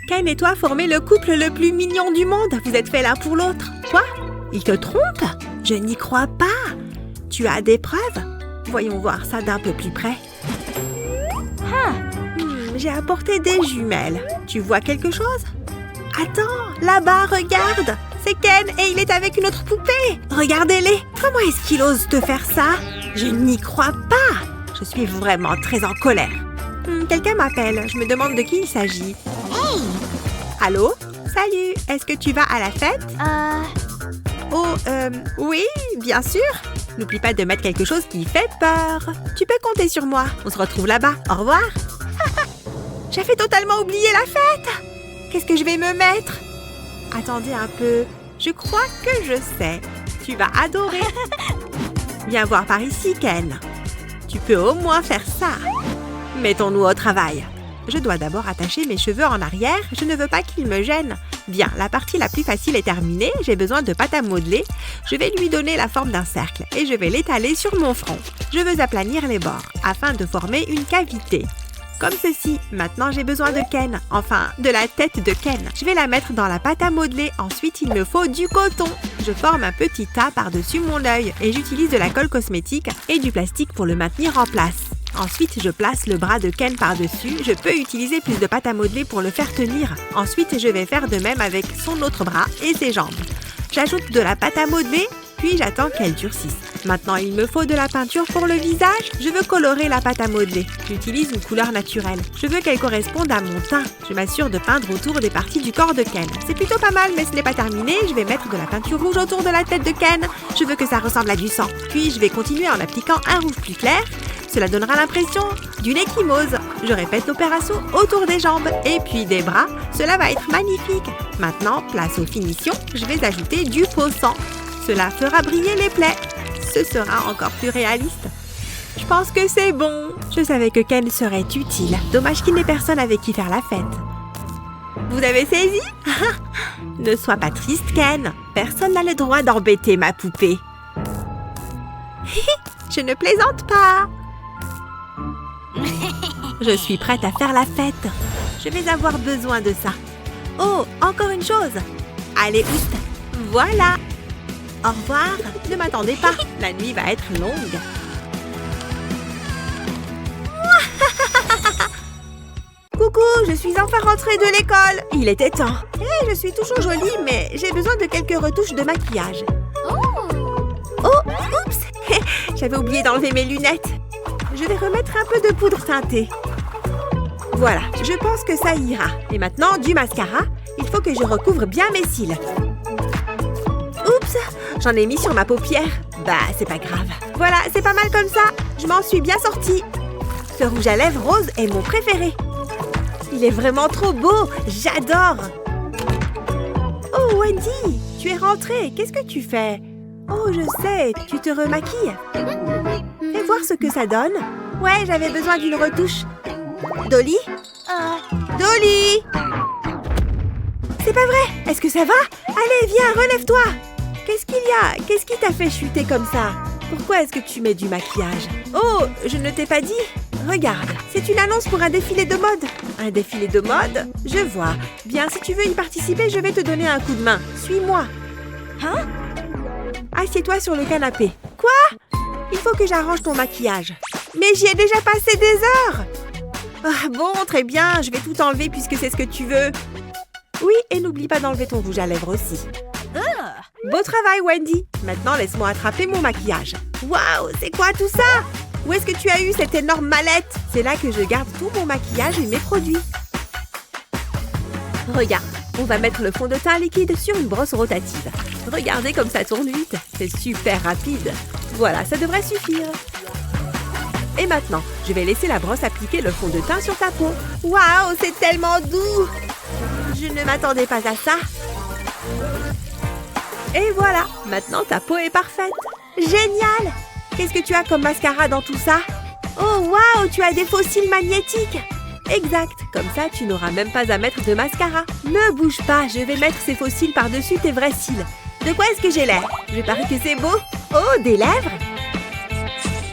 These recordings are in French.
Ken et toi formez le couple le plus mignon du monde. Vous êtes faits l'un pour l'autre. Quoi? Il te trompe? Je n'y crois pas. Tu as des preuves? Voyons voir ça d'un peu plus près. J'ai apporté des jumelles. Tu vois quelque chose? Attends, là-bas, regarde! C'est Ken et il est avec une autre poupée! Regardez-les! Comment est-ce qu'il ose te faire ça? Je n'y crois pas! Je suis vraiment très en colère. Quelqu'un m'appelle. Je me demande de qui il s'agit. Hey! Allô? Salut! Est-ce que tu vas à la fête? Oh, oui, bien sûr! N'oublie pas de mettre quelque chose qui fait peur. Tu peux compter sur moi. On se retrouve là-bas. Au revoir! J'avais totalement oublié la fête! Qu'est-ce que je vais me mettre? Attendez un peu. Je crois que je sais. Tu vas adorer. Viens voir par ici, Ken. Tu peux au moins faire ça. Mettons-nous au travail. Je dois d'abord attacher mes cheveux en arrière. Je ne veux pas qu'ils me gênent. Bien, la partie la plus facile est terminée. J'ai besoin de pâte à modeler. Je vais lui donner la forme d'un cercle et je vais l'étaler sur mon front. Je veux aplanir les bords afin de former une cavité. Comme ceci. Maintenant, j'ai besoin de Ken. Enfin, de la tête de Ken. Je vais la mettre dans la pâte à modeler. Ensuite, il me faut du coton. Je forme un petit tas par-dessus mon œil et j'utilise de la colle cosmétique et du plastique pour le maintenir en place. Ensuite, je place le bras de Ken par-dessus. Je peux utiliser plus de pâte à modeler pour le faire tenir. Ensuite, je vais faire de même avec son autre bras et ses jambes. J'ajoute de la pâte à modeler, puis j'attends qu'elle durcisse. Maintenant, il me faut de la peinture pour le visage. Je veux colorer la pâte à modeler. J'utilise une couleur naturelle. Je veux qu'elle corresponde à mon teint. Je m'assure de peindre autour des parties du corps de Ken. C'est plutôt pas mal, mais ce n'est pas terminé. Je vais mettre de la peinture rouge autour de la tête de Ken. Je veux que ça ressemble à du sang. Puis, je vais continuer en appliquant un rouge plus clair. Cela donnera l'impression d'une échymose. Je répète l'opération autour des jambes et puis des bras. Cela va être magnifique. Maintenant, place aux finitions. Je vais ajouter du faux sang. Cela fera briller les plaies. Ce sera encore plus réaliste. Je pense que c'est bon. Je savais que Ken serait utile. Dommage qu'il n'ait personne avec qui faire la fête. Vous avez saisi? Ne sois pas triste, Ken. Personne n'a le droit d'embêter ma poupée. Je ne plaisante pas. Je suis prête à faire la fête. Je vais avoir besoin de ça. Oh, encore une chose. Allez, oust. Voilà. Au revoir. Ne m'attendez pas. La nuit va être longue. Coucou, je suis enfin rentrée de l'école. Il était temps. Je suis toujours jolie, mais j'ai besoin de quelques retouches de maquillage. Oh, oups. J'avais oublié d'enlever mes lunettes. Je vais remettre un peu de poudre teintée. Voilà, je pense que ça ira. Et maintenant, du mascara. Il faut que je recouvre bien mes cils. Oups, j'en ai mis sur ma paupière. Bah, c'est pas grave. Voilà, c'est pas mal comme ça. Je m'en suis bien sortie. Ce rouge à lèvres rose est mon préféré. Il est vraiment trop beau. J'adore. Oh, Wendy, tu es rentrée. Qu'est-ce que tu fais? Oh, je sais, tu te remaquilles. Fais voir ce que ça donne. Ouais, j'avais besoin d'une retouche. Dolly? Dolly! C'est pas vrai! Est-ce que ça va? Allez, viens, relève-toi! Qu'est-ce qu'il y a? Qu'est-ce qui t'a fait chuter comme ça? Pourquoi est-ce que tu mets du maquillage? Oh, je ne t'ai pas dit? Regarde, c'est une annonce pour un défilé de mode. Un défilé de mode? Je vois. Bien, si tu veux y participer, je vais te donner un coup de main. Suis-moi. Hein? Assieds-toi sur le canapé. Quoi? Il faut que j'arrange ton maquillage. Mais j'y ai déjà passé des heures! Ah, bon, très bien, je vais tout enlever puisque c'est ce que tu veux. Oui, et n'oublie pas d'enlever ton rouge à lèvres aussi. Beau travail, Wendy. Maintenant, laisse-moi attraper mon maquillage. Waouh, c'est quoi tout ça? Où est-ce que tu as eu cette énorme mallette? C'est là que je garde tout mon maquillage et mes produits. Regarde, on va mettre le fond de teint liquide sur une brosse rotative. Regardez comme ça tourne vite. C'est super rapide. Voilà, ça devrait suffire. Et maintenant, je vais laisser la brosse appliquer le fond de teint sur ta peau. Waouh, c'est tellement doux! Je ne m'attendais pas à ça. Et voilà, maintenant ta peau est parfaite. Génial! Qu'est-ce que tu as comme mascara dans tout ça? Oh, waouh, tu as des faux cils magnétiques! Exact, comme ça, tu n'auras même pas à mettre de mascara. Ne bouge pas, je vais mettre ces faux cils par-dessus tes vrais cils. De quoi est-ce que j'ai l'air? Je parie que c'est beau. Oh, des lèvres?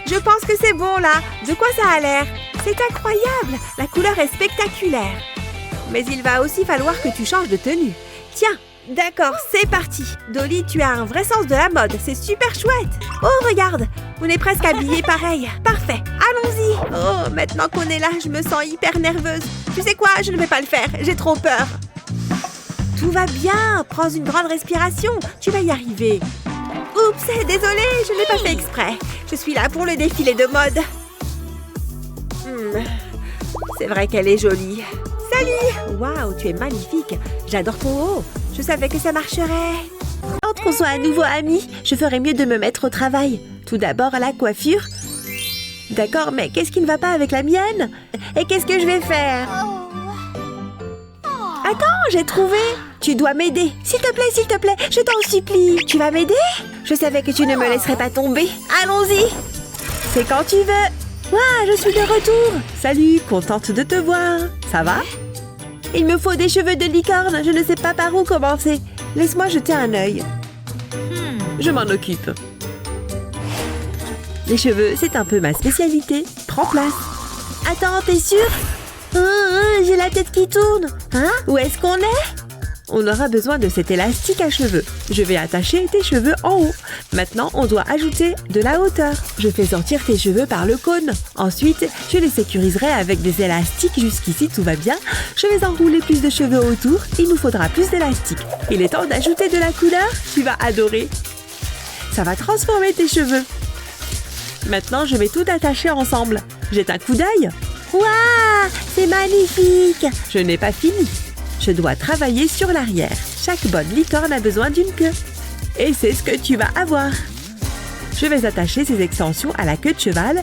Je pense que c'est bon, là. De quoi ça a l'air? C'est incroyable. La couleur est spectaculaire. Mais il va aussi falloir que tu changes de tenue. Tiens, d'accord, c'est parti. Dolly, tu as un vrai sens de la mode, c'est super chouette. Oh, regarde, on est presque habillés pareil. Parfait, allons-y. Oh, maintenant qu'on est là, je me sens hyper nerveuse. Tu sais quoi, je ne vais pas le faire, j'ai trop peur. Tout va bien, prends une grande respiration, tu vas y arriver. Oups, désolée, je n'ai pas fait exprès. Je suis là pour le défilé de mode. C'est vrai qu'elle est jolie. Salut! Waouh, tu es magnifique. J'adore ton haut. Je savais que ça marcherait. Entre qu'on soit à nouveau amis, je ferais mieux de me mettre au travail. Tout d'abord, la coiffure. D'accord, mais qu'est-ce qui ne va pas avec la mienne? Et qu'est-ce que je vais faire? Attends, j'ai trouvé. Tu dois m'aider. S'il te plaît, je t'en supplie. Tu vas m'aider? Je savais que tu ne me laisserais pas tomber. Allons-y. C'est quand tu veux. Waouh, je suis de retour. Salut, contente de te voir. Ça va? Il me faut des cheveux de licorne. Je ne sais pas par où commencer. Laisse-moi jeter un œil. Je m'en occupe. Les cheveux, c'est un peu ma spécialité. Prends place. Attends, t'es sûre? J'ai la tête qui tourne. Hein? Où est-ce qu'on est? On aura besoin de cet élastique à cheveux. Je vais attacher tes cheveux en haut. Maintenant, on doit ajouter de la hauteur. Je fais sortir tes cheveux par le cône. Ensuite, je les sécuriserai avec des élastiques. Jusqu'ici, tout va bien. Je vais enrouler plus de cheveux autour. Il nous faudra plus d'élastiques. Il est temps d'ajouter de la couleur. Tu vas adorer. Ça va transformer tes cheveux. Maintenant, je vais tout attacher ensemble. Jette un coup d'œil. Waouh, c'est magnifique! Je n'ai pas fini. Je dois travailler sur l'arrière. Chaque bonne licorne a besoin d'une queue. Et c'est ce que tu vas avoir. Je vais attacher ces extensions à la queue de cheval,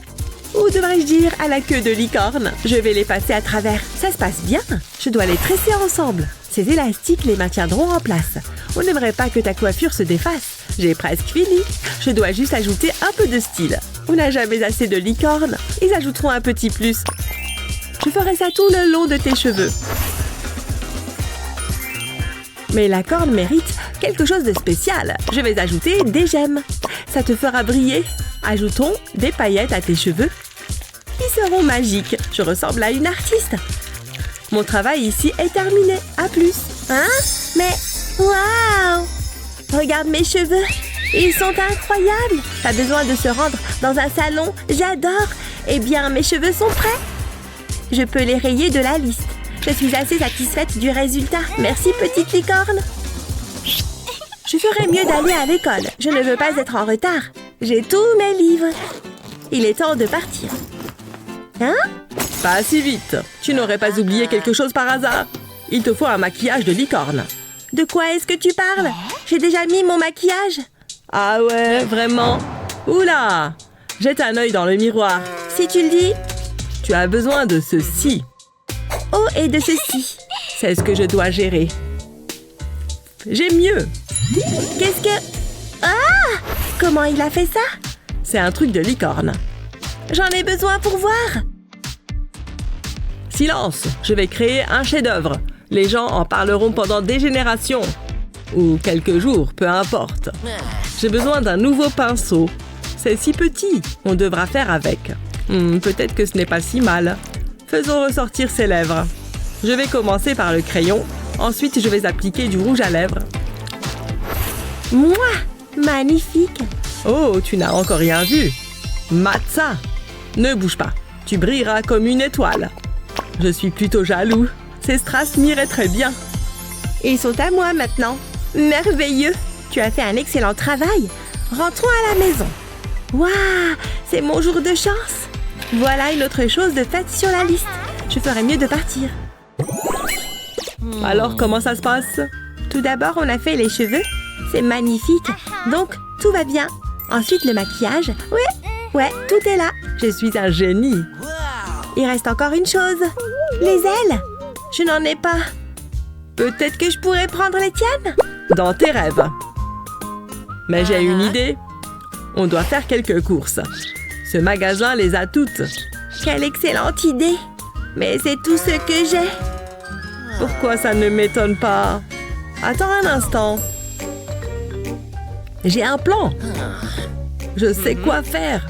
ou devrais-je dire à la queue de licorne. Je vais les passer à travers. Ça se passe bien. Je dois les tresser ensemble. Ces élastiques les maintiendront en place. On n'aimerait pas que ta coiffure se défasse. J'ai presque fini. Je dois juste ajouter un peu de style. On n'a jamais assez de licornes. Ils ajouteront un petit plus. Je ferai ça tout le long de tes cheveux. Mais la corne mérite quelque chose de spécial. Je vais ajouter des gemmes. Ça te fera briller. Ajoutons des paillettes à tes cheveux. Ils seront magiques. Je ressemble à une artiste. Mon travail ici est terminé. À plus. Hein? Mais... Waouh! Regarde mes cheveux. Ils sont incroyables. Pas besoin de se rendre dans un salon. J'adore. Eh bien, mes cheveux sont prêts. Je peux les rayer de la liste. Je suis assez satisfaite du résultat. Merci, petite licorne. Je ferais mieux d'aller à l'école. Je ne veux pas être en retard. J'ai tous mes livres. Il est temps de partir. Hein? Pas si vite. Tu n'aurais pas oublié quelque chose par hasard? Il te faut un maquillage de licorne. De quoi est-ce que tu parles? J'ai déjà mis mon maquillage. Ah ouais, vraiment? Oula! Jette un œil dans le miroir. Si tu le dis. Tu as besoin de ceci. Oh, et de ceci. C'est ce que je dois gérer. J'ai mieux. Qu'est-ce que... Ah! Comment il a fait ça? C'est un truc de licorne. J'en ai besoin pour voir. Silence! Je vais créer un chef-d'œuvre. Les gens en parleront pendant des générations. Ou quelques jours, peu importe. J'ai besoin d'un nouveau pinceau. C'est si petit. On devra faire avec. Peut-être que ce n'est pas si mal. Faisons ressortir ses lèvres. Je vais commencer par le crayon. Ensuite, je vais appliquer du rouge à lèvres. Mouah! Magnifique! Oh, tu n'as encore rien vu. Mate ça! Ne bouge pas. Tu brilleras comme une étoile. Je suis plutôt jaloux. Ces strass m'iraient très bien. Ils sont à moi maintenant. Merveilleux! Tu as fait un excellent travail. Rentrons à la maison. Waouh! C'est mon jour de chance. Voilà une autre chose de faite sur la liste. Je ferais mieux de partir. Alors, comment ça se passe? Tout d'abord, on a fait les cheveux. C'est magnifique. Donc, tout va bien. Ensuite, le maquillage. Ouais, tout est là. Je suis un génie. Il reste encore une chose. Les ailes. Je n'en ai pas. Peut-être que je pourrais prendre les tiennes? Dans tes rêves. Mais j'ai une idée. On doit faire quelques courses. Ce magasin les a toutes. Quelle excellente idée. Mais c'est tout ce que j'ai. Pourquoi ça ne m'étonne pas? Attends un instant. J'ai un plan. Je sais quoi faire.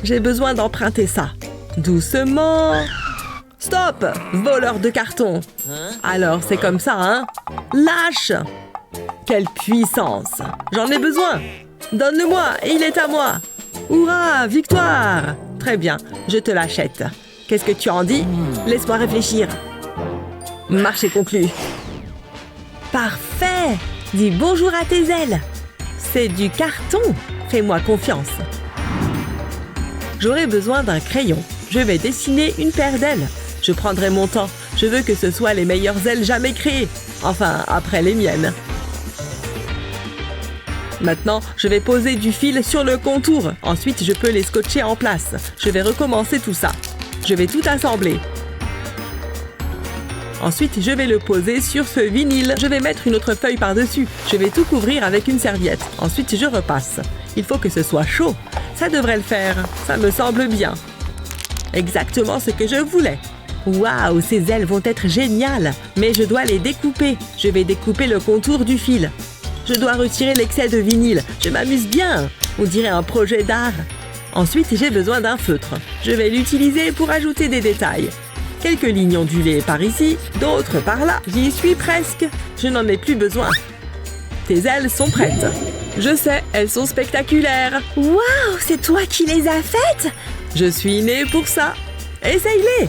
J'ai besoin d'emprunter ça. Doucement. Stop, voleur de carton. Alors, c'est comme ça, hein? Lâche! Quelle puissance! J'en ai besoin! Donne-le-moi, il est à moi! Hurrah, victoire! Très bien, je te l'achète. Qu'est-ce que tu en dis? Laisse-moi réfléchir. Marché conclu. Parfait! Dis bonjour à tes ailes. C'est du carton. Fais-moi confiance. J'aurai besoin d'un crayon. Je vais dessiner une paire d'ailes. Je prendrai mon temps. Je veux que ce soit les meilleures ailes jamais créées. Enfin, après les miennes. Maintenant, je vais poser du fil sur le contour. Ensuite, je peux les scotcher en place. Je vais recommencer tout ça. Je vais tout assembler. Ensuite, je vais le poser sur ce vinyle. Je vais mettre une autre feuille par-dessus. Je vais tout couvrir avec une serviette. Ensuite, je repasse. Il faut que ce soit chaud. Ça devrait le faire. Ça me semble bien. Exactement ce que je voulais. Waouh, ces ailes vont être géniales. Mais je dois les découper. Je vais découper le contour du fil. Je dois retirer l'excès de vinyle. Je m'amuse bien. On dirait un projet d'art. Ensuite, j'ai besoin d'un feutre. Je vais l'utiliser pour ajouter des détails. Quelques lignes ondulées par ici, d'autres par là. J'y suis presque. Je n'en ai plus besoin. Tes ailes sont prêtes. Je sais, elles sont spectaculaires. Waouh, c'est toi qui les as faites? Je suis née pour ça. Essaye-les.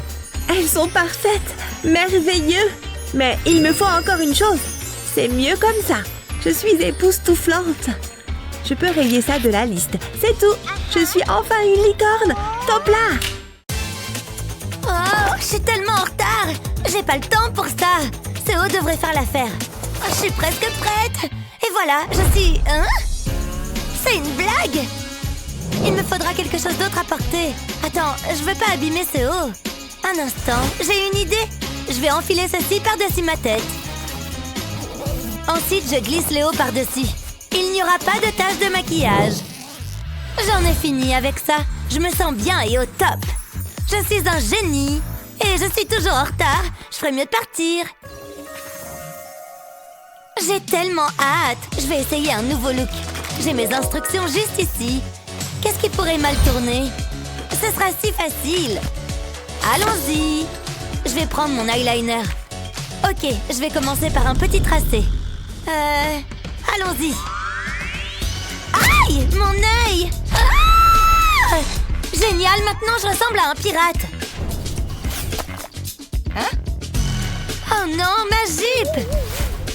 Elles sont parfaites. Merveilleux. Mais il me faut encore une chose. C'est mieux comme ça. Je suis époustouflante. Je peux rayer ça de la liste. C'est tout. Je suis enfin une licorne. Top là. Oh, je suis tellement en retard. J'ai pas le temps pour ça. CO devrait faire l'affaire. Oh, je suis presque prête. Et voilà, je suis... Hein? C'est une blague. Il me faudra quelque chose d'autre à porter. Attends, je veux pas abîmer CO. Un instant, j'ai une idée. Je vais enfiler ceci par-dessus ma tête. Ensuite, je glisse le haut par-dessus. Il n'y aura pas de tache de maquillage. J'en ai fini avec ça. Je me sens bien et au top. Je suis un génie. Et je suis toujours en retard. Je ferais mieux de partir. J'ai tellement hâte. Je vais essayer un nouveau look. J'ai mes instructions juste ici. Qu'est-ce qui pourrait mal tourner? Ce sera si facile. Allons-y. Je vais prendre mon eyeliner. Ok, je vais commencer par un petit tracé. Allons-y. Aïe, mon œil! Ah! Génial, maintenant je ressemble à un pirate. Hein? Oh non, ma jupe!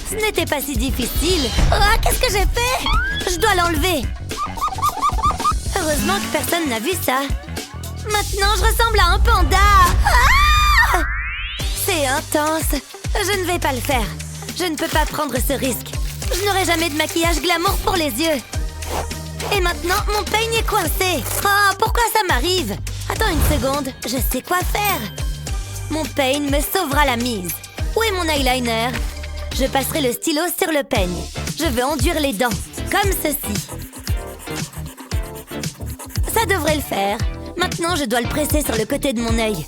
Ce n'était pas si difficile. Ah, qu'est-ce que j'ai fait? Je dois l'enlever. Heureusement que personne n'a vu ça. Maintenant, je ressemble à un panda. Ah! C'est intense. Je ne vais pas le faire. Je ne peux pas prendre ce risque. Je n'aurai jamais de maquillage glamour pour les yeux. Et maintenant, mon peigne est coincé. Oh, pourquoi ça m'arrive? Attends une seconde, je sais quoi faire. Mon peigne me sauvera la mise. Où est mon eyeliner? Je passerai le stylo sur le peigne. Je veux enduire les dents, comme ceci. Ça devrait le faire. Maintenant, je dois le presser sur le côté de mon œil.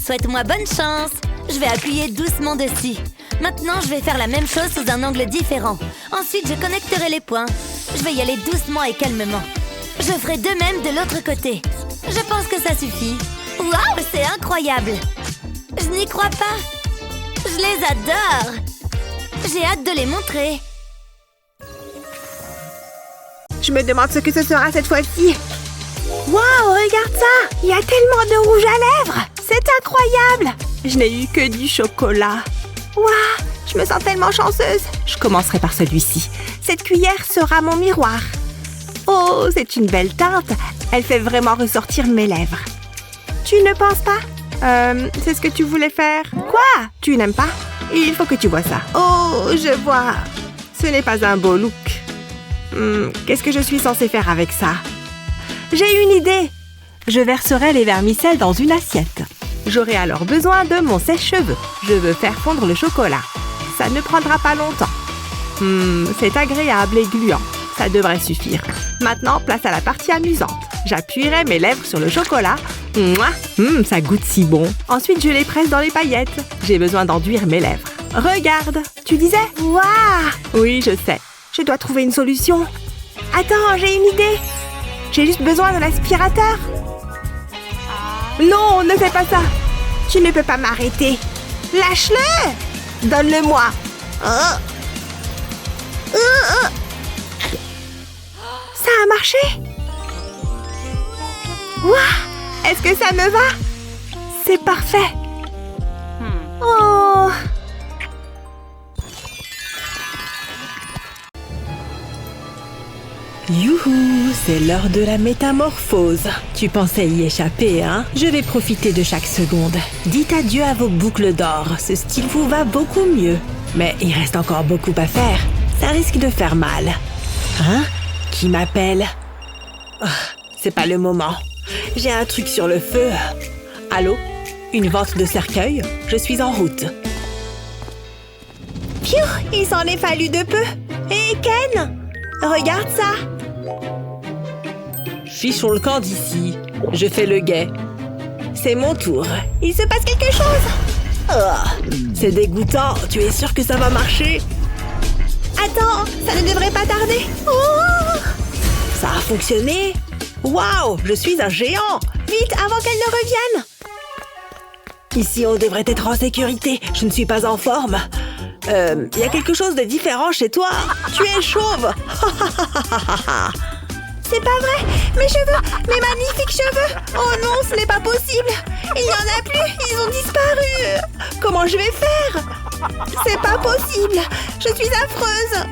Souhaite-moi bonne chance. Je vais appuyer doucement dessus. Maintenant, je vais faire la même chose sous un angle différent. Ensuite, je connecterai les points. Je vais y aller doucement et calmement. Je ferai de même de l'autre côté. Je pense que ça suffit. Waouh, c'est incroyable! Je n'y crois pas. Je les adore. J'ai hâte de les montrer. Je me demande ce que ce sera cette fois-ci. Waouh, regarde ça! Il y a tellement de rouge à lèvres! C'est incroyable! Je n'ai eu que du chocolat. Waouh, je me sens tellement chanceuse. Je commencerai par celui-ci. Cette cuillère sera mon miroir. Oh, c'est une belle teinte. Elle fait vraiment ressortir mes lèvres. Tu ne penses pas? C'est ce que tu voulais faire. Quoi? Tu n'aimes pas? Il faut que tu vois ça. Oh, je vois. Ce n'est pas un beau look. Qu'est-ce que je suis censée faire avec ça? J'ai une idée. Je verserai les vermicelles dans une assiette. J'aurai alors besoin de mon sèche-cheveux. Je veux faire fondre le chocolat. Ça ne prendra pas longtemps. C'est agréable et gluant. Ça devrait suffire. Maintenant, place à la partie amusante. J'appuierai mes lèvres sur le chocolat. Mouah, ça goûte si bon. Ensuite, je les presse dans les paillettes. J'ai besoin d'enduire mes lèvres. Regarde, tu disais? Waouh! Oui, je sais. Je dois trouver une solution. Attends, j'ai une idée. J'ai juste besoin de l'aspirateur. Non, ne fais pas ça. Tu ne peux pas m'arrêter. Lâche-le! Donne-le-moi. Ça a marché? Waouh! Est-ce que ça me va? C'est parfait. Oh! Youhou, c'est l'heure de la métamorphose. Tu pensais y échapper, hein? Je vais profiter de chaque seconde. Dites adieu à vos boucles d'or. Ce style vous va beaucoup mieux. Mais il reste encore beaucoup à faire. Ça risque de faire mal. Hein? Qui m'appelle? Oh, c'est pas le moment. J'ai un truc sur le feu. Allô? Une vente de cercueil? Je suis en route. Phew! Il s'en est fallu de peu. Hé, Ken! Regarde ça! Fichons le camp d'ici. Je fais le guet. C'est mon tour. Il se passe quelque chose! Oh, c'est dégoûtant. Tu es sûr que ça va marcher? Attends, ça ne devrait pas tarder. Oh! Ça a fonctionné? Waouh, je suis un géant! Vite, avant qu'elle ne revienne! Ici, on devrait être en sécurité. Je ne suis pas en forme. Y a quelque chose de différent chez toi. Tu es chauve. C'est pas vrai! Mes cheveux! Mes magnifiques cheveux! Oh non, ce n'est pas possible! Il n'y en a plus! Ils ont disparu! Comment je vais faire? C'est pas possible! Je suis affreuse!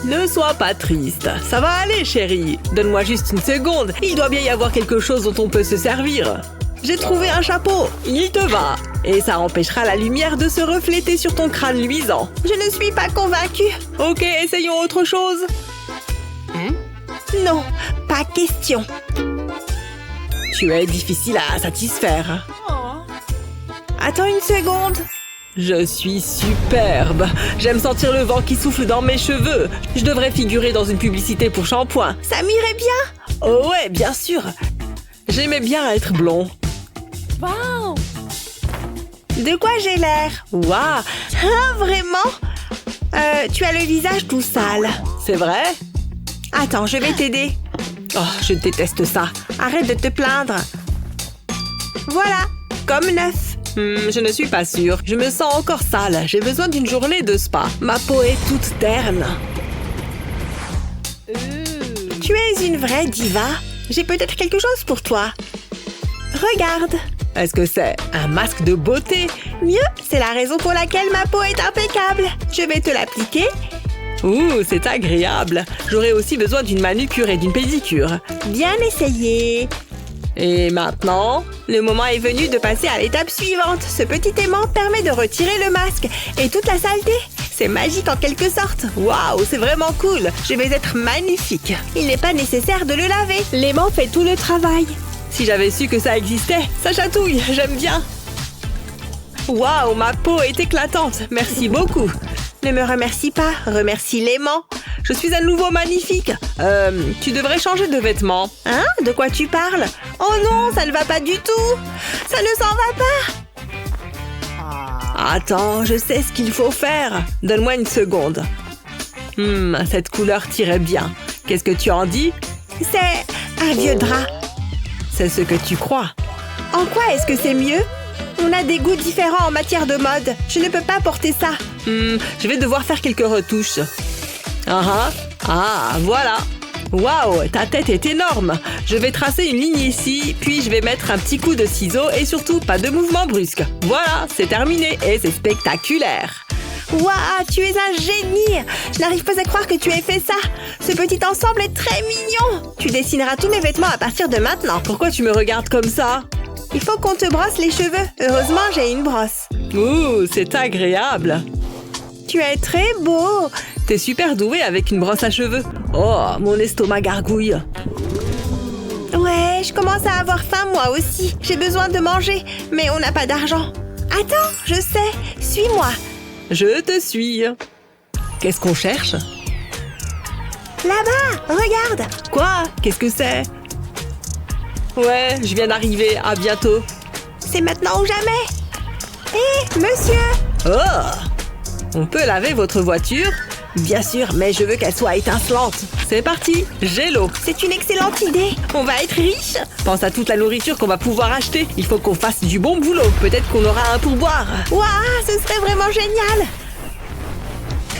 Ne sois pas triste. Ça va aller, chérie. Donne-moi juste une seconde. Il doit bien y avoir quelque chose dont on peut se servir. J'ai trouvé un chapeau. Il te va. Et ça empêchera la lumière de se refléter sur ton crâne luisant. Je ne suis pas convaincue. Ok, essayons autre chose. Non, pas question. Tu es difficile à satisfaire. Attends une seconde. Je suis superbe. J'aime sentir le vent qui souffle dans mes cheveux. Je devrais figurer dans une publicité pour shampoing. Ça m'irait bien. Oh ouais, bien sûr. J'aimais bien être blond. Wow. De quoi j'ai l'air? Waouh. Hein, vraiment? Tu as le visage tout sale. C'est vrai? Attends, je vais t'aider. Oh, je déteste ça. Arrête de te plaindre. Voilà, comme neuf. Je ne suis pas sûre. Je me sens encore sale. J'ai besoin d'une journée de spa. Ma peau est toute terne. Tu es une vraie diva. J'ai peut-être quelque chose pour toi. Regarde. Est-ce que c'est un masque de beauté? Mieux, c'est la raison pour laquelle ma peau est impeccable. Je vais te l'appliquer. Ouh, c'est agréable. J'aurais aussi besoin d'une manucure et d'une pédicure. Bien essayé. Et maintenant, le moment est venu de passer à l'étape suivante. Ce petit aimant permet de retirer le masque et toute la saleté. C'est magique en quelque sorte. waouh, c'est vraiment cool. Je vais être magnifique. Il n'est pas nécessaire de le laver. L'aimant fait tout le travail. Si j'avais su que ça existait, ça chatouille, j'aime bien. Waouh, ma peau est éclatante. Merci beaucoup. Ne me remercie pas, remercie l'aimant. Je suis à nouveau magnifique. Tu devrais changer de vêtements. Hein? De quoi tu parles? Oh non, ça ne va pas du tout. Ça ne s'en va pas. Attends, je sais ce qu'il faut faire. Donne-moi une seconde. Cette couleur t'irait bien. Qu'est-ce que tu en dis? C'est un vieux drap. C'est ce que tu crois. En quoi est-ce que c'est mieux? On a des goûts différents en matière de mode. Je ne peux pas porter ça. Je vais devoir faire quelques retouches. Ah, voilà. Waouh, ta tête est énorme. Je vais tracer une ligne ici, puis je vais mettre un petit coup de ciseau et surtout pas de mouvement brusque. Voilà, c'est terminé et c'est spectaculaire. Waouh, tu es un génie! Je n'arrive pas à croire que tu aies fait ça. Ce petit ensemble est très mignon. Tu dessineras tous mes vêtements à partir de maintenant. Pourquoi tu me regardes comme ça? Il faut qu'on te brosse les cheveux. Heureusement, j'ai une brosse. Ouh, c'est agréable. Tu es très beau. T'es super doué avec une brosse à cheveux. Oh, mon estomac gargouille. Ouais, je commence à avoir faim moi aussi. J'ai besoin de manger, mais on n'a pas d'argent. Attends, je sais. Suis-moi. Je te suis. Qu'est-ce qu'on cherche? Là-bas, regarde. Quoi? Qu'est-ce que c'est? Ouais, je viens d'arriver. À bientôt. C'est maintenant ou jamais. Hé, monsieur! Oh! On peut laver votre voiture? Bien sûr, mais je veux qu'elle soit étincelante. C'est parti, j'ai l'eau. C'est une excellente idée. On va être riche. Pense à toute la nourriture qu'on va pouvoir acheter. Il faut qu'on fasse du bon boulot. Peut-être qu'on aura un pourboire. Waouh, ce serait vraiment génial.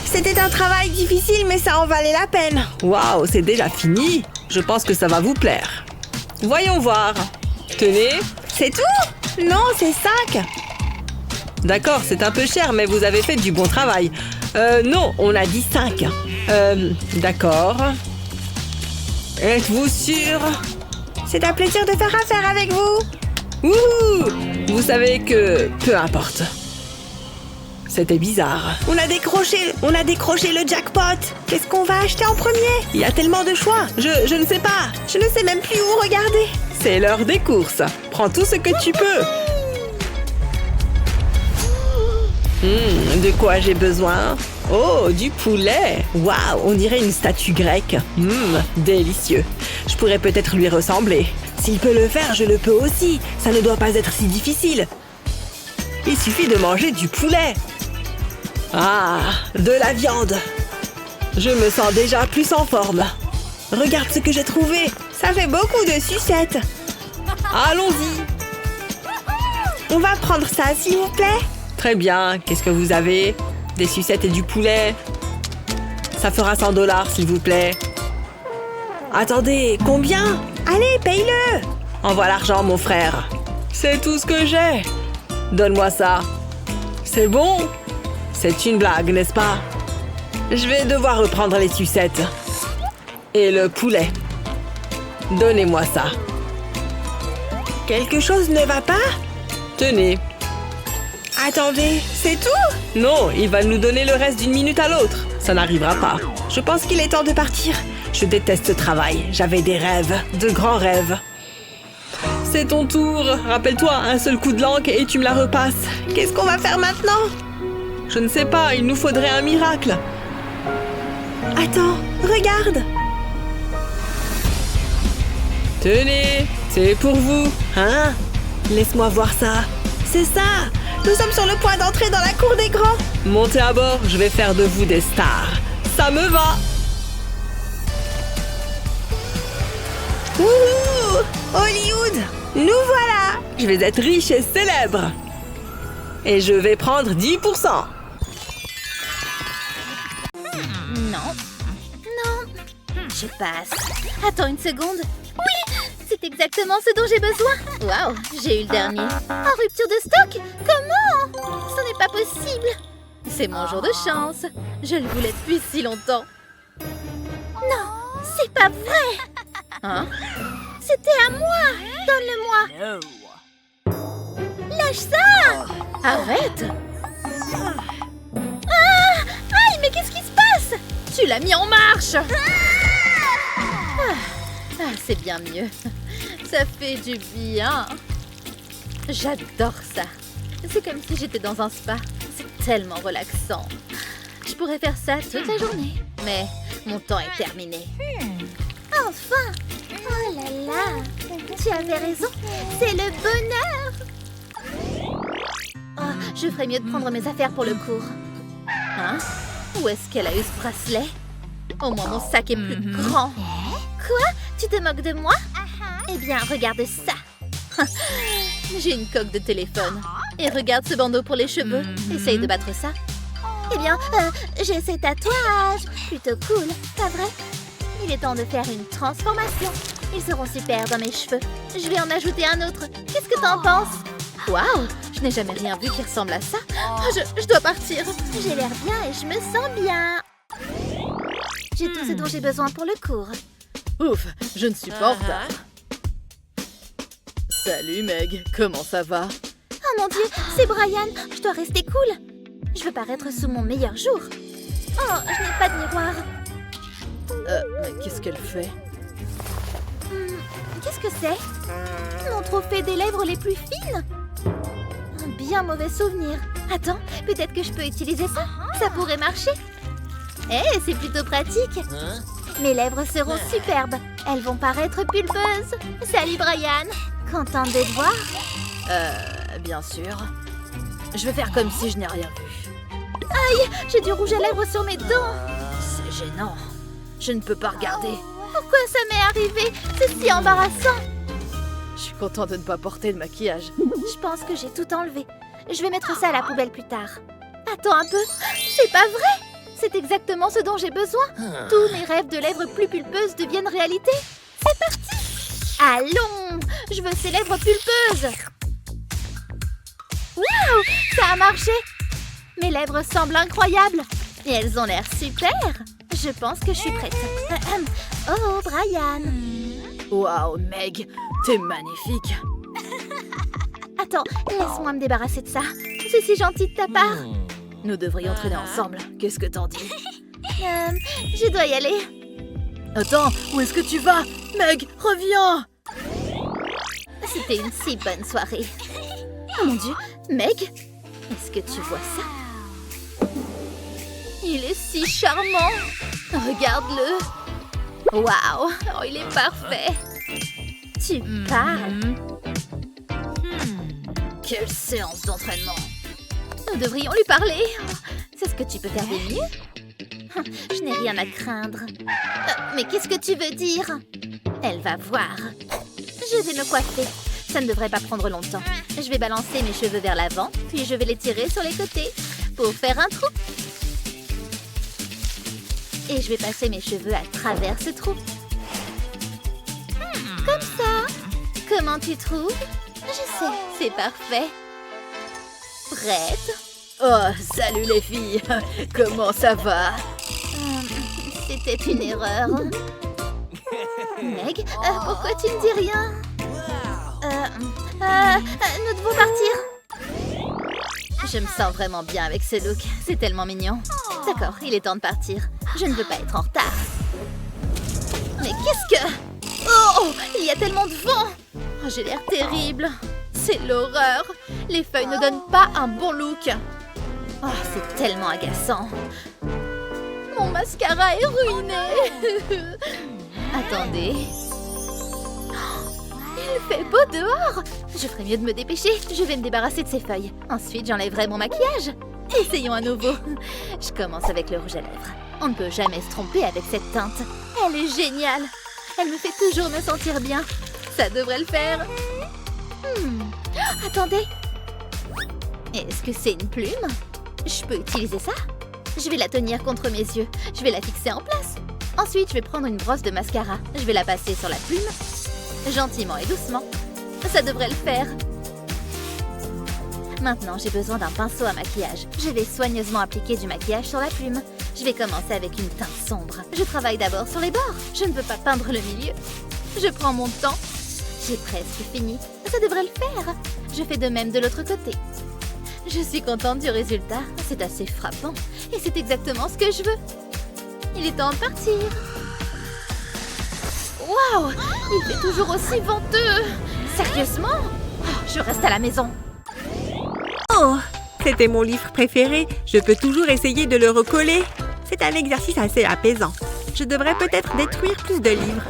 C'était un travail difficile, mais ça en valait la peine. Waouh, c'est déjà fini. Je pense que ça va vous plaire. Voyons voir. Tenez. C'est tout? Non, c'est 5. D'accord, c'est un peu cher, mais vous avez fait du bon travail. Non, on a dit 5. D'accord. Êtes-vous sûr? C'est un plaisir de faire affaire avec vous. Wouhou! Vous savez que... peu importe. C'était bizarre. On a décroché le jackpot. Qu'est-ce qu'on va acheter en premier? Il y a tellement de choix. Je ne sais pas. Je ne sais même plus où regarder. C'est l'heure des courses. Prends tout ce que tu peux. De quoi j'ai besoin? Oh, du poulet. Waouh, on dirait une statue grecque. Délicieux. Je pourrais peut-être lui ressembler. S'il peut le faire, je le peux aussi. Ça ne doit pas être si difficile. Il suffit de manger du poulet. Ah, de la viande. Je me sens déjà plus en forme. Regarde ce que j'ai trouvé. Ça fait beaucoup de sucettes. Allons-y. On va prendre ça, s'il vous plaît. Très bien. Qu'est-ce que vous avez? Des sucettes et du poulet. Ça fera 100 $, s'il vous plaît. Attendez, combien? Allez, paye-le. Envoie l'argent, mon frère. C'est tout ce que j'ai. Donne-moi ça. C'est bon? C'est une blague, n'est-ce pas? Je vais devoir reprendre les sucettes. Et le poulet. Donnez-moi ça. Quelque chose ne va pas? Tenez. Attendez, c'est tout? Non, il va nous donner le reste d'une minute à l'autre. Ça n'arrivera pas. Je pense qu'il est temps de partir. Je déteste ce travail. J'avais des rêves, de grands rêves. C'est ton tour. Rappelle-toi, un seul coup de langue et tu me la repasses. Qu'est-ce qu'on va faire maintenant? Je ne sais pas, il nous faudrait un miracle. Attends, regarde. Tenez, c'est pour vous. Hein? Laisse-moi voir ça. C'est ça. Nous sommes sur le point d'entrer dans la cour des grands. Montez à bord, je vais faire de vous des stars. Ça me va. Wouhou! Hollywood! Nous voilà! Je vais être riche et célèbre. Et je vais prendre 10%. Non. Non. Je passe. Attends une seconde. Oui! C'est exactement ce dont j'ai besoin. Waouh, j'ai eu le dernier. En rupture de stock? Comment? Ce n'est pas possible. C'est mon jour de chance. Je le voulais depuis si longtemps. Non, c'est pas vrai. Hein? C'était à moi. Donne-le-moi. Lâche ça. Arrête. Ah! Aïe, mais qu'est-ce qui se passe? Tu l'as mis en marche. Ah, c'est bien mieux. Ça fait du bien. J'adore ça. C'est comme si j'étais dans un spa. C'est tellement relaxant. Je pourrais faire ça toute la journée. Mais mon temps est terminé. Enfin! Oh là là! Tu avais raison. C'est le bonheur. Oh, je ferais mieux de prendre mes affaires pour le cours. Hein? Où est-ce qu'elle a eu ce bracelet? Au moins mon sac est plus grand. Quoi? Tu te moques de moi? Eh bien, regarde ça. J'ai une coque de téléphone. Et regarde ce bandeau pour les cheveux. Essaye de battre ça. Eh bien, j'ai ces tatouages. Plutôt cool, pas vrai? Il est temps de faire une transformation. Ils seront super dans mes cheveux. Je vais en ajouter un autre. Qu'est-ce que t'en penses? Waouh! Je n'ai jamais rien vu qui ressemble à ça. Je dois partir. J'ai l'air bien et je me sens bien. J'ai tout ce dont j'ai besoin pour le cours. Ouf, je ne suis pas en retard. Salut Meg, comment ça va? Oh mon Dieu, c'est Brian. Je dois rester cool. Je veux paraître sous mon meilleur jour. Oh, je n'ai pas de miroir. Mais qu'est-ce qu'elle fait? Qu'est-ce que c'est? Mon trophée des lèvres les plus fines? Un bien mauvais souvenir. Attends, peut-être que je peux utiliser ça. Ça pourrait marcher. Eh, c'est plutôt pratique. Mes lèvres seront superbes. Elles vont paraître pulpeuses. Salut Brian. Contente de te voir? Bien sûr. Je vais faire comme si je n'ai rien vu. Aïe, j'ai du rouge à lèvres sur mes dents. gênant. Je ne peux pas regarder. Pourquoi ça m'est arrivé? C'est si embarrassant. Je suis content de ne pas porter de maquillage. Je pense que j'ai tout enlevé. Je vais mettre ça à la poubelle plus tard. Attends un peu. C'est pas vrai! C'est exactement ce dont j'ai besoin. Tous mes rêves de lèvres plus pulpeuses deviennent réalité. C'est parti! Allons! Je veux ces lèvres pulpeuses. Waouh! Ça a marché! Mes lèvres semblent incroyables. Et elles ont l'air super. Je pense que je suis prête. Oh, Brian! Waouh, Meg, t'es magnifique. Attends, laisse-moi me débarrasser de ça. C'est si gentil de ta part. Nous devrions traîner ensemble. Qu'est-ce que t'en dis? Je dois y aller. Attends, où est-ce que tu vas? Meg, reviens! C'était une si bonne soirée. Oh mon Dieu, Meg, est-ce que tu vois ça? Il est si charmant. Regarde-le. Waouh, oh, il est parfait. Tu parles? Quelle séance d'entraînement! Nous devrions lui parler. C'est ce que tu peux faire de mieux. Je n'ai rien à craindre. Mais qu'est-ce que tu veux dire? Elle va voir. Je vais me coiffer. Ça ne devrait pas prendre longtemps. Je vais balancer mes cheveux vers l'avant, puis je vais les tirer sur les côtés pour faire un trou. Et je vais passer mes cheveux à travers ce trou. Comme ça. Comment tu trouves? Je sais, c'est parfait. Prête? Oh, salut les filles! Comment ça va? C'était une erreur. Meg, pourquoi tu ne dis rien? Nous devons partir. Je me sens vraiment bien avec ce look. C'est tellement mignon. D'accord, il est temps de partir. Je ne veux pas être en retard. Mais qu'est-ce que... Oh, il y a tellement de vent. Oh, j'ai l'air terrible. C'est l'horreur. Les feuilles ne donnent pas un bon look. Oh, c'est tellement agaçant. Mon mascara est ruiné. Attendez. Il fait beau dehors. Je ferais mieux de me dépêcher. Je vais me débarrasser de ces feuilles. Ensuite, j'enlèverai mon maquillage. Essayons à nouveau. Je commence avec le rouge à lèvres. On ne peut jamais se tromper avec cette teinte. Elle est géniale. Elle me fait toujours me sentir bien. Ça devrait le faire. Attendez. Est-ce que c'est une plume? Je peux utiliser ça? Je vais la tenir contre mes yeux. Je vais la fixer en place. Ensuite, je vais prendre une brosse de mascara. Je vais la passer sur la plume. Gentiment et doucement. Ça devrait le faire. Maintenant, j'ai besoin d'un pinceau à maquillage. Je vais soigneusement appliquer du maquillage sur la plume. Je vais commencer avec une teinte sombre. Je travaille d'abord sur les bords. Je ne veux pas peindre le milieu. Je prends mon temps. J'ai presque fini. Ça devrait le faire. Je fais de même de l'autre côté. Je suis contente du résultat. C'est assez frappant. Et c'est exactement ce que je veux. Il est temps de partir. Waouh! Il fait toujours aussi venteux. Sérieusement? Oh, je reste à la maison. Oh, c'était mon livre préféré. Je peux toujours essayer de le recoller. C'est un exercice assez apaisant. Je devrais peut-être détruire plus de livres.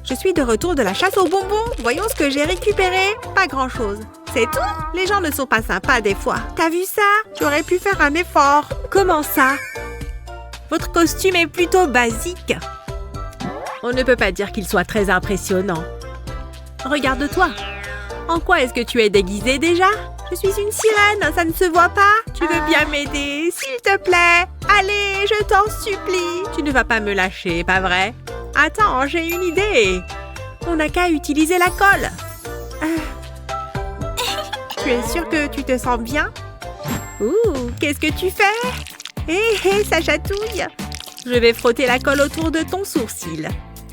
Je suis de retour de la chasse aux bonbons. Voyons ce que j'ai récupéré. Pas grand-chose. C'est tout? Les gens ne sont pas sympas des fois. T'as vu ça? J'aurais pu faire un effort. Comment ça? Votre costume est plutôt basique. On ne peut pas dire qu'il soit très impressionnant. Regarde-toi. En quoi est-ce que tu es déguisée déjà? Je suis une sirène, ça ne se voit pas? Tu veux bien m'aider, s'il te plaît? Allez, je t'en supplie. Tu ne vas pas me lâcher, pas vrai? Attends, j'ai une idée. On n'a qu'à utiliser la colle. Tu es sûre que tu te sens bien? Ouh, qu'est-ce que tu fais? Hé, ça chatouille. Je vais frotter la colle autour de ton sourcil.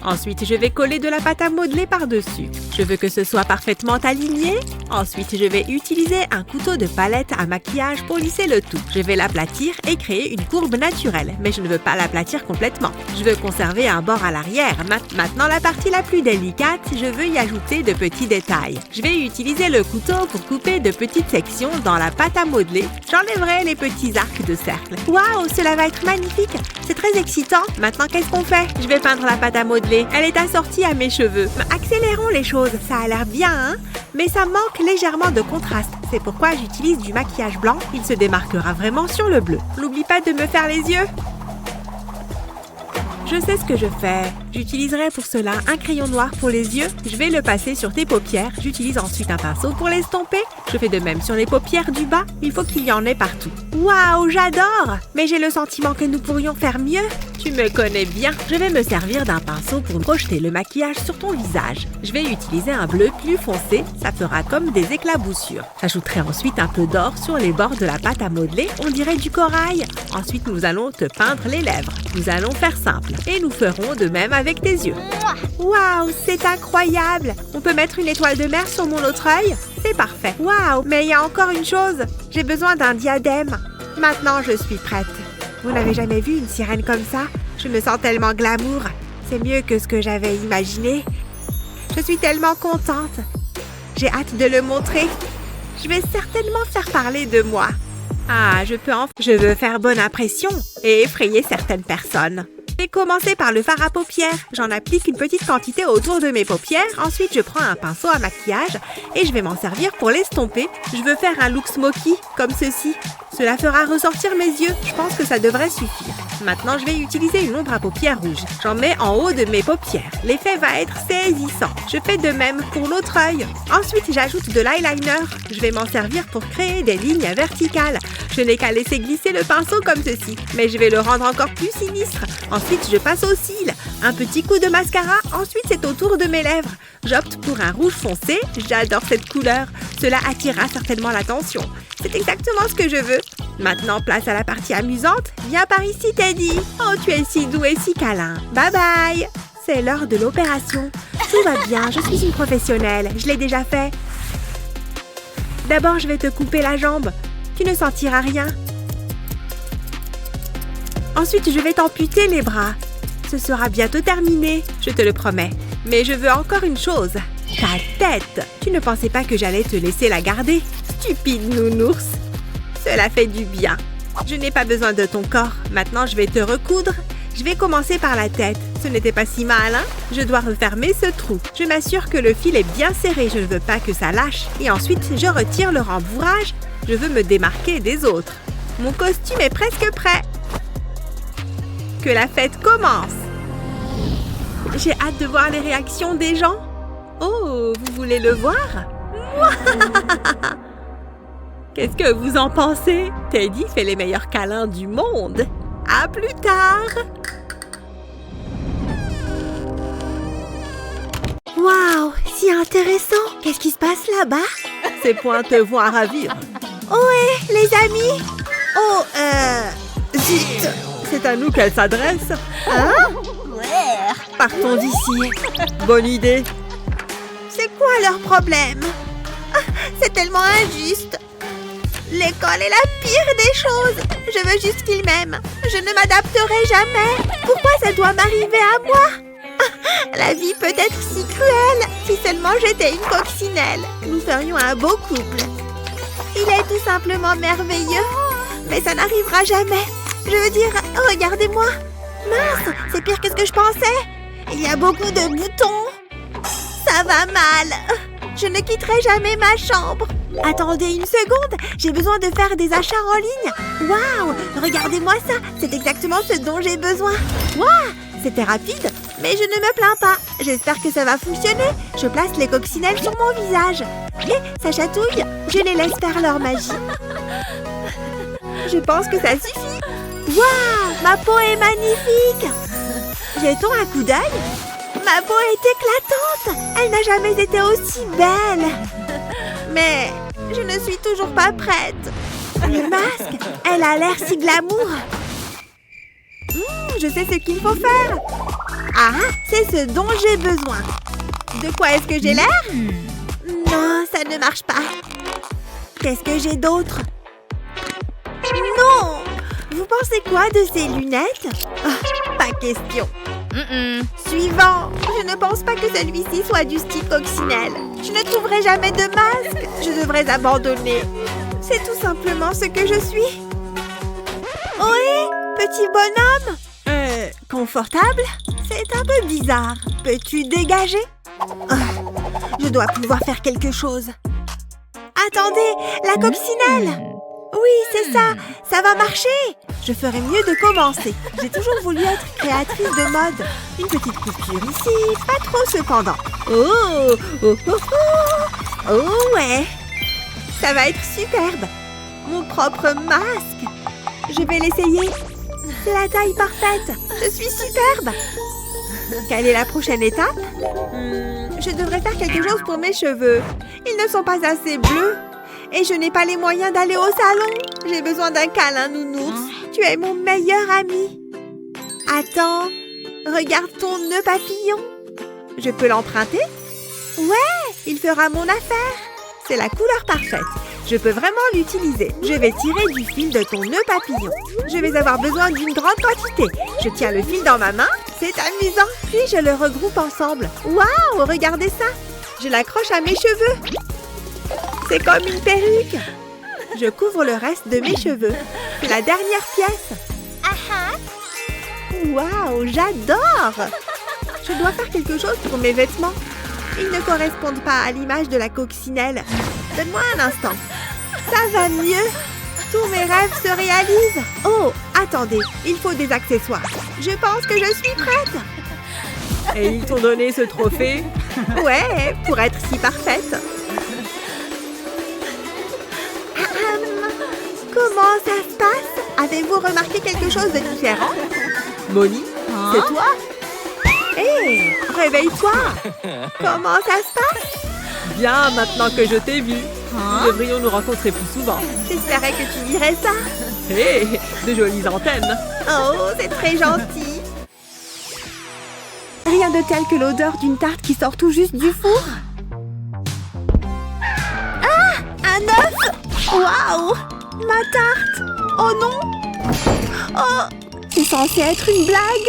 Ensuite, je vais coller de la pâte à modeler par-dessus. Je veux que ce soit parfaitement aligné. Ensuite, je vais utiliser un couteau de palette à maquillage pour lisser le tout. Je vais l'aplatir et créer une courbe naturelle, mais je ne veux pas l'aplatir complètement. Je veux conserver un bord à l'arrière. Maintenant, la partie la plus délicate, je veux y ajouter de petits détails. Je vais utiliser le couteau pour couper de petites sections dans la pâte à modeler. J'enlèverai les petits arcs de cercle. Waouh, cela va être magnifique. C'est très excitant. Maintenant, qu'est-ce qu'on fait? Je vais peindre la pâte à modeler. Elle est assortie à mes cheveux. Accélérons les choses. Ça a l'air bien, hein? Mais ça manque légèrement de contraste. C'est pourquoi j'utilise du maquillage blanc. Il se démarquera vraiment sur le bleu. N'oublie pas de me faire les yeux. Je sais ce que je fais. J'utiliserai pour cela un crayon noir pour les yeux. Je vais le passer sur tes paupières. J'utilise ensuite un pinceau pour l'estomper. Je fais de même sur les paupières du bas. Il faut qu'il y en ait partout. Waouh, j'adore! Mais j'ai le sentiment que nous pourrions faire mieux. Tu me connais bien. Je vais me servir d'un pinceau pour projeter le maquillage sur ton visage. Je vais utiliser un bleu plus foncé. Ça fera comme des éclaboussures. J'ajouterai ensuite un peu d'or sur les bords de la pâte à modeler. On dirait du corail. Ensuite, nous allons te peindre les lèvres. Nous allons faire simple. Et nous ferons de même avec tes yeux. Waouh, c'est incroyable! On peut mettre une étoile de mer sur mon autre œil? C'est parfait. Waouh, mais il y a encore une chose. J'ai besoin d'un diadème. Maintenant, je suis prête. Vous n'avez jamais vu une sirène comme ça? Je me sens tellement glamour. C'est mieux que ce que j'avais imaginé. Je suis tellement contente. J'ai hâte de le montrer. Je vais certainement faire parler de moi. Ah, je veux faire bonne impression et effrayer certaines personnes. Je vais commencer par le fard à paupières. J'en applique une petite quantité autour de mes paupières. Ensuite, je prends un pinceau à maquillage et je vais m'en servir pour l'estomper. Je veux faire un look smoky, comme ceci. Cela fera ressortir mes yeux. Je pense que ça devrait suffire. Maintenant, je vais utiliser une ombre à paupières rouge. J'en mets en haut de mes paupières. L'effet va être saisissant. Je fais de même pour l'autre œil. Ensuite, j'ajoute de l'eyeliner. Je vais m'en servir pour créer des lignes verticales. Je n'ai qu'à laisser glisser le pinceau comme ceci, mais je vais le rendre encore plus sinistre. Ensuite, je passe aux cils. Un petit coup de mascara. Ensuite, c'est au tour de mes lèvres. J'opte pour un rouge foncé. J'adore cette couleur. Cela attirera certainement l'attention. C'est exactement ce que je veux. Maintenant, place à la partie amusante. Viens par ici, Teddy. Oh, tu es si doux et si câlin. Bye bye. C'est l'heure de l'opération. Tout va bien, je suis une professionnelle. Je l'ai déjà fait. D'abord, je vais te couper la jambe. Tu ne sentiras rien. Ensuite, je vais t'amputer les bras. Ce sera bientôt terminé, je te le promets. Mais je veux encore une chose. Ta tête. Tu ne pensais pas que j'allais te laisser la garder? Stupide nounours. Cela fait du bien. Je n'ai pas besoin de ton corps. Maintenant, je vais te recoudre. Je vais commencer par la tête. Ce n'était pas si mal, hein? Je dois refermer ce trou. Je m'assure que le fil est bien serré. Je ne veux pas que ça lâche. Et ensuite, je retire le rembourrage. Je veux me démarquer des autres. Mon costume est presque prêt. Que la fête commence. J'ai hâte de voir les réactions des gens. Oh, vous voulez le voir? Qu'est-ce que vous en pensez? Teddy fait les meilleurs câlins du monde. À plus tard. Waouh, si intéressant. Qu'est-ce qui se passe là-bas? Ces points te vont à ravir. Ohé, les amis. Oh, zut. C'est à nous qu'elle s'adresse. Hein? Partons d'ici. Bonne idée. C'est quoi leur problème? Ah, c'est tellement injuste. L'école est la pire des choses. Je veux juste qu'ils m'aiment. Je ne m'adapterai jamais. Pourquoi ça doit m'arriver à moi? Ah, la vie peut être si cruelle. Si seulement j'étais une coccinelle, nous ferions un beau couple. Il est tout simplement merveilleux. Mais ça n'arrivera jamais. Je veux dire, regardez-moi. Mince, c'est pire que ce que je pensais. Il y a beaucoup de boutons. Ça va mal. Je ne quitterai jamais ma chambre. Attendez une seconde, j'ai besoin de faire des achats en ligne. Waouh, regardez-moi ça, c'est exactement ce dont j'ai besoin. Waouh, c'était rapide, mais je ne me plains pas. J'espère que ça va fonctionner. Je place les coccinelles sur mon visage. Et ça chatouille, je les laisse faire leur magie. Je pense que ça suffit. Waouh, ma peau est magnifique. Jetons un coup d'œil. Ma peau est éclatante. Elle n'a jamais été aussi belle. Mais je ne suis toujours pas prête. Le masque, elle a l'air si glamour. Je sais ce qu'il faut faire. Ah, c'est ce dont j'ai besoin. De quoi est-ce que j'ai l'air? Non, ça ne marche pas. Qu'est-ce que j'ai d'autre? Non! Vous pensez quoi de ces lunettes? Oh, pas question. Suivant. Je ne pense pas que celui-ci soit du style coccinelle. Je ne trouverai jamais de masque. Je devrais abandonner. C'est tout simplement ce que je suis. Ohé, petit bonhomme. Confortable? C'est un peu bizarre. Peux-tu dégager? Je dois pouvoir faire quelque chose. Attendez, la coccinelle. Oui, c'est ça. Ça va marcher. Je ferais mieux de commencer. J'ai toujours voulu être créatrice de mode. Une petite coupure ici, pas trop cependant. Oh, oh, oh, oh. Oh ouais. Ça va être superbe. Mon propre masque. Je vais l'essayer. C'est la taille parfaite. Je suis superbe. Quelle est la prochaine étape? Je devrais faire quelque chose pour mes cheveux. Ils ne sont pas assez bleus. Et je n'ai pas les moyens d'aller au salon. J'ai besoin d'un câlin, nounours. Tu es mon meilleur ami. Attends, regarde ton nœud papillon. Je peux l'emprunter? Ouais, il fera mon affaire. C'est la couleur parfaite. Je peux vraiment l'utiliser. Je vais tirer du fil de ton nœud papillon. Je vais avoir besoin d'une grande quantité. Je tiens le fil dans ma main. C'est amusant. Puis je le regroupe ensemble. Waouh, regardez ça. Je l'accroche à mes cheveux. C'est comme une perruque. Je couvre le reste de mes cheveux. C'est la dernière pièce. Waouh, j'adore. Je dois faire quelque chose pour mes vêtements. Ils ne correspondent pas à l'image de la coccinelle. Donne-moi un instant. Ça va mieux. Tous mes rêves se réalisent. Oh, attendez, il faut des accessoires. Je pense que je suis prête. Et ils t'ont donné ce trophée? Ouais, pour être si parfaite. Comment ça se passe? Avez-vous remarqué quelque chose de différent? Molly, C'est toi? Hé, réveille-toi. Comment ça se passe? bien maintenant que je t'ai vu. Nous devrions nous rencontrer plus souvent. J'espérais que tu dirais ça. Hé, de jolies antennes. Oh, c'est très gentil. Rien de tel que l'odeur d'une tarte qui sort tout juste du four. Ah, un œuf! Waouh! Ma tarte! Oh non! Oh, c'est censé être une blague!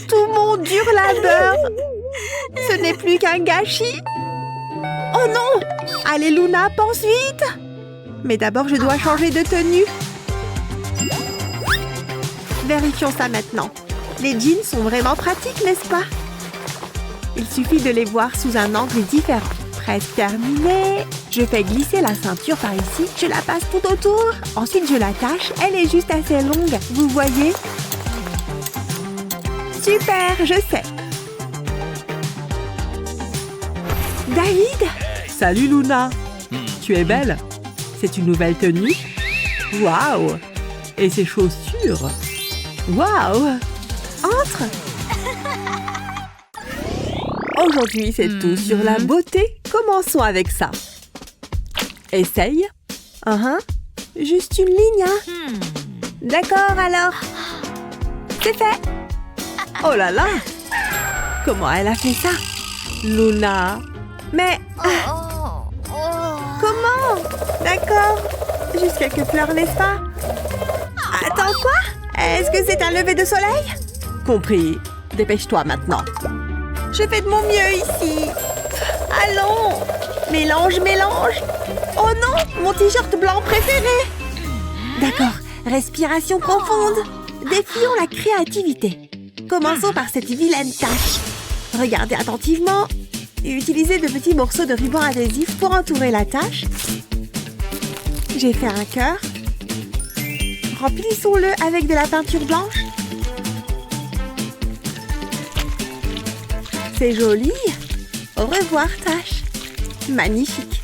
Tout mon dur labeur! Ce n'est plus qu'un gâchis! Oh non! Allez Luna, pense vite! Mais d'abord, je dois changer de tenue. Vérifions ça maintenant. Les jeans sont vraiment pratiques, n'est-ce pas? Il suffit de les voir sous un angle différent. Presque terminé. Je fais glisser la ceinture par ici. Je la passe tout autour. Ensuite, je l'attache. Elle est juste assez longue. Vous voyez? Super, je sais. David? Salut Luna. Tu es belle. C'est une nouvelle tenue. Waouh. Et ces chaussures. Waouh. Entre. Aujourd'hui, c'est tout sur la beauté. Commençons avec ça. Essaye. Juste une ligne, hein? D'accord, alors. C'est fait. Oh là là. Comment elle a fait ça? Luna. Mais... Comment? D'accord. Juste quelques fleurs, n'est-ce pas? Attends, quoi? Est-ce que c'est un lever de soleil? Compris. Dépêche-toi maintenant. Je fais de mon mieux ici. Allons. Mélange, mélange. Oh non, mon t-shirt blanc préféré. D'accord, respiration profonde. Défions la créativité. Commençons par cette vilaine tache. Regardez attentivement. Utilisez de petits morceaux de ruban adhésif pour entourer la tache. J'ai fait un cœur. Remplissons-le avec de la peinture blanche. C'est joli. Au revoir, tache. Magnifique.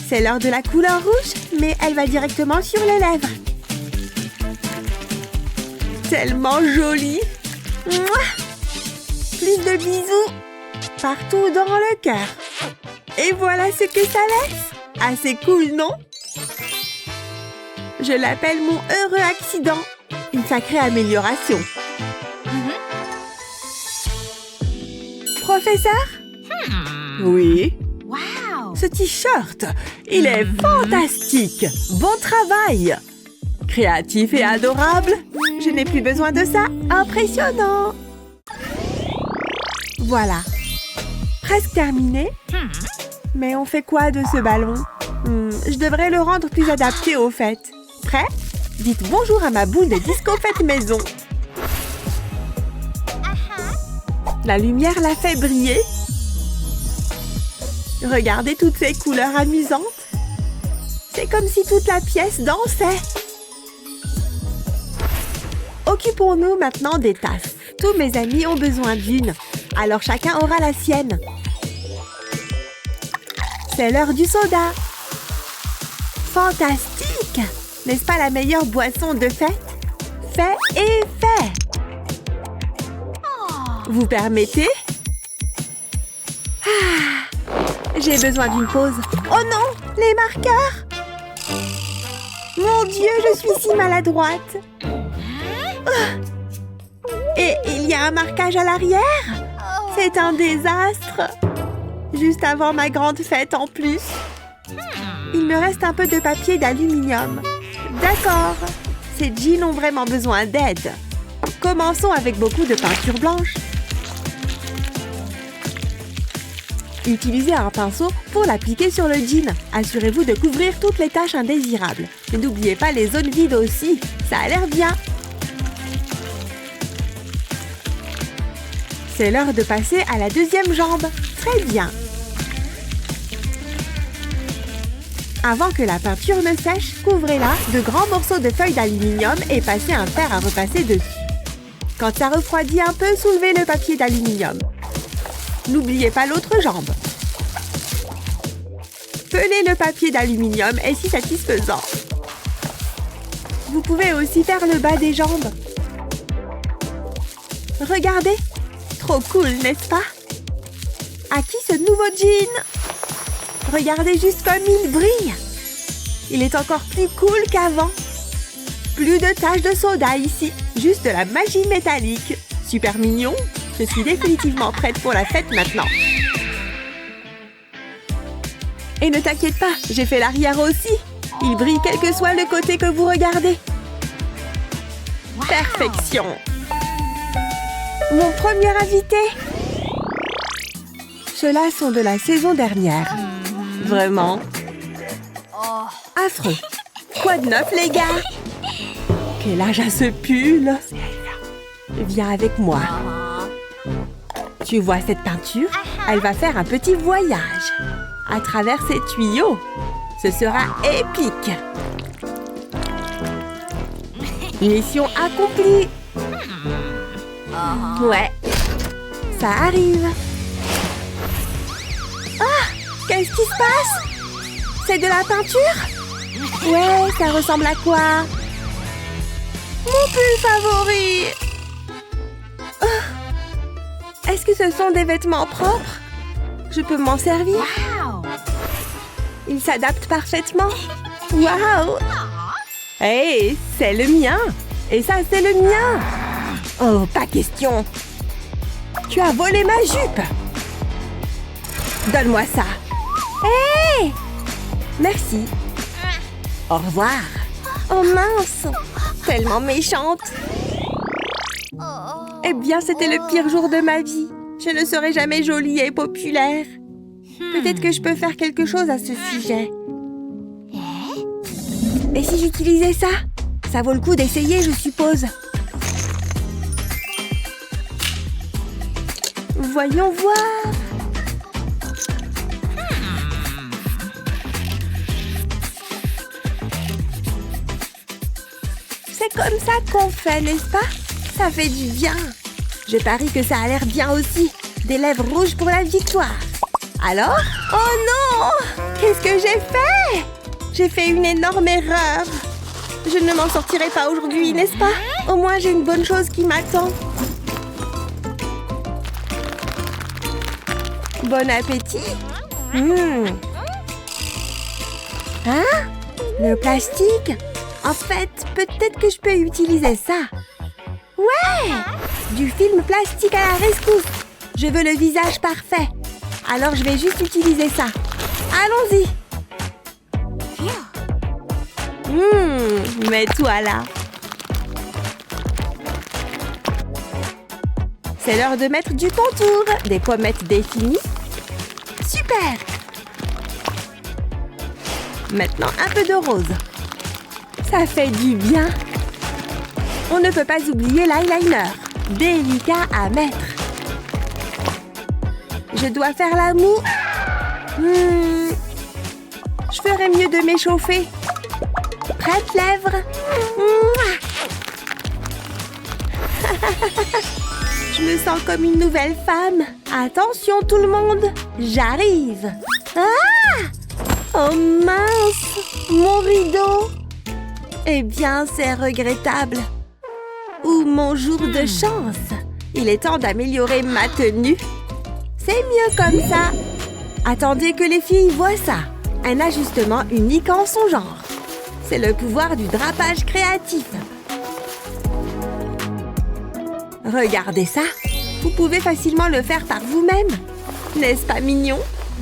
C'est l'heure de la couleur rouge, mais elle va directement sur les lèvres. Tellement jolie. Mouah. Plus de bisous. Partout dans le cœur. Et voilà ce que ça laisse. Assez cool, non? Je l'appelle mon heureux accident. Une sacrée amélioration. Professeur? Oui. Ce t-shirt, Il est fantastique. Bon travail. Créatif et adorable. je n'ai plus besoin de ça. Impressionnant. Voilà. Presque terminé. Mais on fait quoi de ce ballon? Je devrais le rendre plus adapté au fait. Prêt? Dites bonjour à ma boule de disco fête maison. La lumière la fait briller. Regardez toutes ces couleurs amusantes. C'est comme si toute la pièce dansait. Occupons-nous maintenant des tasses. Tous mes amis ont besoin d'une, alors chacun aura la sienne. C'est l'heure du soda. Fantastique! N'est-ce pas la meilleure boisson de fête? Fait et fait! Vous permettez? J'ai besoin d'une pause. Oh non! Les marqueurs! Mon Dieu, je suis si maladroite! Et il y a un marquage à l'arrière? C'est un désastre! Juste avant ma grande fête en plus. Il me reste un peu de papier d'aluminium. D'accord. Ces jeans ont vraiment besoin d'aide. Commençons avec beaucoup de peinture blanche. Utilisez un pinceau pour l'appliquer sur le jean. Assurez-vous de couvrir toutes les taches indésirables. Et n'oubliez pas les zones vides aussi. Ça a l'air bien. C'est l'heure de passer à la deuxième jambe. Très bien. Avant que la peinture ne sèche, couvrez-la de grands morceaux de feuilles d'aluminium et passez un fer à repasser dessus. Quand ça refroidit un peu, soulevez le papier d'aluminium. N'oubliez pas l'autre jambe. Peler le papier d'aluminium est si satisfaisant. Vous pouvez aussi faire le bas des jambes. Regardez, trop cool, n'est-ce pas? À qui ce nouveau jean? Regardez juste comme il brille. Il est encore plus cool qu'avant. Plus de taches de soda ici, juste de la magie métallique. Super mignon. Je suis définitivement prête pour la fête maintenant. Et ne t'inquiète pas, j'ai fait l'arrière aussi. Il brille quel que soit le côté que vous regardez. Perfection. Mon premier invité. Ceux-là sont de la saison dernière. Vraiment. Affreux. Quoi de neuf, les gars? Quel âge a ce pull? Viens avec moi. Tu vois cette peinture? Elle va faire un petit voyage à travers ces tuyaux. Ce sera épique. Mission accomplie. Ouais. Ça arrive. Ah! Qu'est-ce qui se passe? C'est de la peinture? Ouais, ça ressemble à quoi? Mon pull favori! Est-ce que ce sont des vêtements propres? Je peux m'en servir? Ils s'adaptent parfaitement. Waouh! Hey, c'est le mien! Et ça, c'est le mien! Oh, pas question! Tu as volé ma jupe! Donne-moi ça! Hey! Merci! Au revoir! Oh mince! Tellement méchante! Eh bien, c'était le pire jour de ma vie. Je ne serai jamais jolie et populaire. Peut-être que je peux faire quelque chose à ce sujet. Et si j'utilisais ça? Ça vaut le coup d'essayer, je suppose. Voyons voir. C'est comme ça qu'on fait, n'est-ce pas? Ça fait du bien. Je parie que ça a l'air bien aussi. Des lèvres rouges pour la victoire. Alors? Oh non! Qu'est-ce que j'ai fait? J'ai fait une énorme erreur. Je ne m'en sortirai pas aujourd'hui, n'est-ce pas? Au moins, j'ai une bonne chose qui m'attend. Bon appétit. Hein? Le plastique? En fait, peut-être que je peux utiliser ça. Ouais! Du film plastique à la rescousse. Je veux le visage parfait. Alors, je vais juste utiliser ça. Allons-y. Mets-toi là. C'est l'heure de mettre du contour. Des pommettes définies. Super! Maintenant, un peu de rose. Ça fait du bien. On ne peut pas oublier l'eyeliner. Délicat à mettre. Je dois faire la moue. Je ferais mieux de m'échauffer. Prête, lèvres? Je me sens comme une nouvelle femme. Attention tout le monde, j'arrive. Ah! Oh mince, mon rideau. Eh bien, c'est regrettable. Ou mon jour de chance. Il est temps d'améliorer ma tenue. C'est mieux comme ça. Attendez que les filles voient ça. Un ajustement unique en son genre. C'est le pouvoir du drapage créatif. Regardez ça. Vous pouvez facilement le faire par vous-même. N'est-ce pas mignon?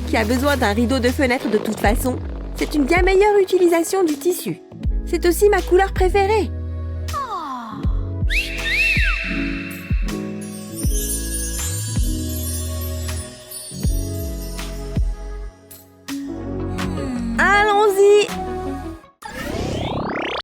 Qui a besoin d'un rideau de fenêtre de toute façon. C'est une bien meilleure utilisation du tissu. C'est aussi ma couleur préférée.